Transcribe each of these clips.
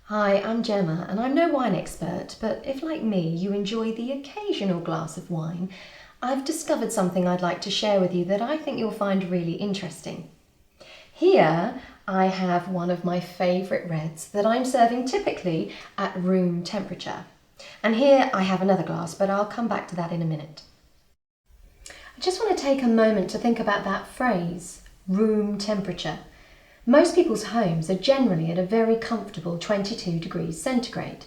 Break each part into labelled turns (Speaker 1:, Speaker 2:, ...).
Speaker 1: Hi, I'm Gemma, and I'm no wine expert, but if, like me, you enjoy the occasional glass of wine, I've discovered something I'd like to share with you that I think you'll find really interesting. Here, I have one of my favourite reds that I'm serving typically at room temperature. And here I have another glass, but I'll come back to that in a minute. I just want to take a moment to think about that phrase, room temperature. Most people's homes are generally at a very comfortable 22 degrees centigrade.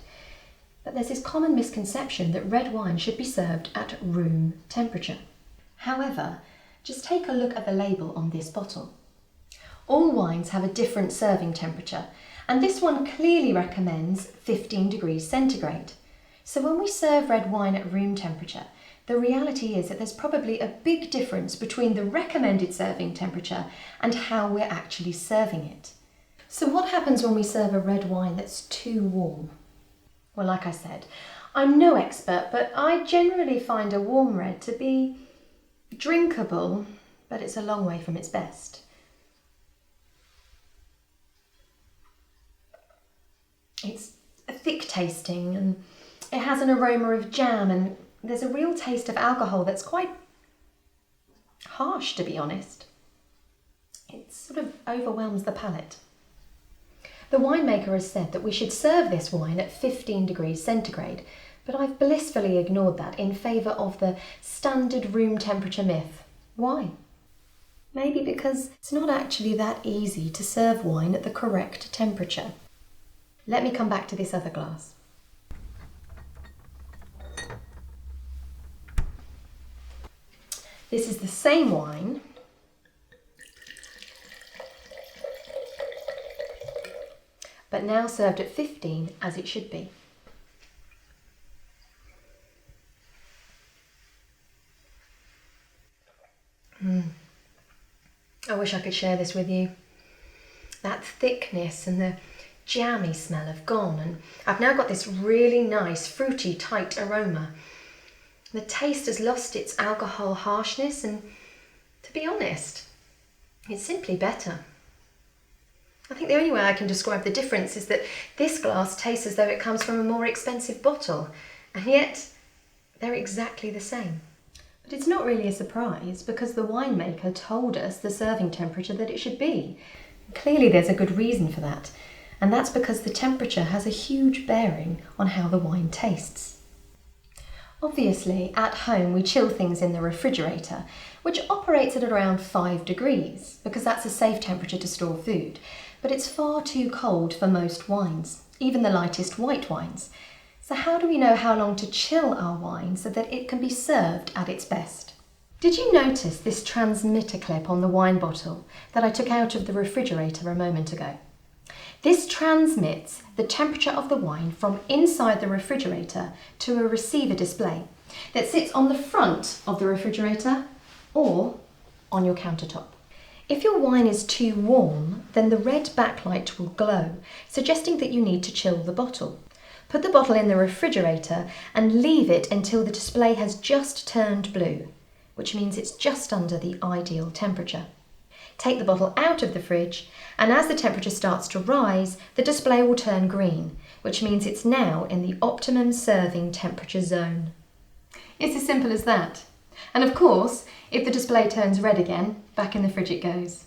Speaker 1: But there's this common misconception that red wine should be served at room temperature. However, just take a look at the label on this bottle. All wines have a different serving temperature, and this one clearly recommends 15 degrees centigrade. So when we serve red wine at room temperature, the reality is that there's probably a big difference between the recommended serving temperature and how we're actually serving it. So what happens when we serve a red wine that's too warm? Well, like I said, I'm no expert, but I generally find a warm red to be drinkable, but it's a long way from its best. It's thick tasting and it has an aroma of jam, and there's a real taste of alcohol that's quite harsh, to be honest. It sort of overwhelms the palate. The winemaker has said that we should serve this wine at 15 degrees centigrade, but I've blissfully ignored that in favour of the standard room temperature myth. Why? Maybe because it's not actually that easy to serve wine at the correct temperature. Let me come back to this other glass. This is the same wine, but now served at 15 as it should be. I wish I could share this with you. That thickness and the jammy smell have gone, and I've now got this really nice fruity tight aroma. The taste has lost its alcohol harshness, and to be honest, it's simply better. I think the only way I can describe the difference is that this glass tastes as though it comes from a more expensive bottle, and yet they're exactly the same. But it's not really a surprise because the winemaker told us the serving temperature that it should be. Clearly there's a good reason for that, and that's because the temperature has a huge bearing on how the wine tastes. Obviously, at home we chill things in the refrigerator, which operates at around 5 degrees, because that's a safe temperature to store food. But it's far too cold for most wines, even the lightest white wines. So how do we know how long to chill our wine so that it can be served at its best? Did you notice this transmitter clip on the wine bottle that I took out of the refrigerator a moment ago? This transmits the temperature of the wine from inside the refrigerator to a receiver display that sits on the front of the refrigerator or on your countertop. If your wine is too warm, then the red backlight will glow, suggesting that you need to chill the bottle. Put the bottle in the refrigerator and leave it until the display has just turned blue, which means it's just under the ideal temperature. Take the bottle out of the fridge, and as the temperature starts to rise, the display will turn green, which means it's now in the optimum serving temperature zone. It's as simple as that. And of course, if the display turns red again, back in the fridge it goes.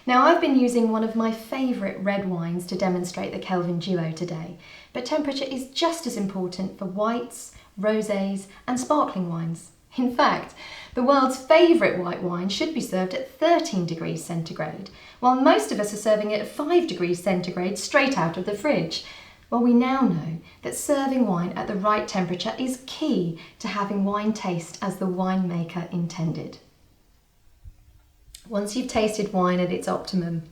Speaker 1: Now, I've been using one of my favourite red wines to demonstrate the Kelvin Duo today, but temperature is just as important for whites, rosés and sparkling wines. In fact, the world's favourite white wine should be served at 13 degrees centigrade, while most of us are serving it at 5 degrees centigrade straight out of the fridge. Well, we now know that serving wine at the right temperature is key to having wine taste as the winemaker intended. Once you've tasted wine at its optimum,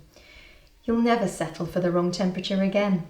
Speaker 1: you'll never settle for the wrong temperature again.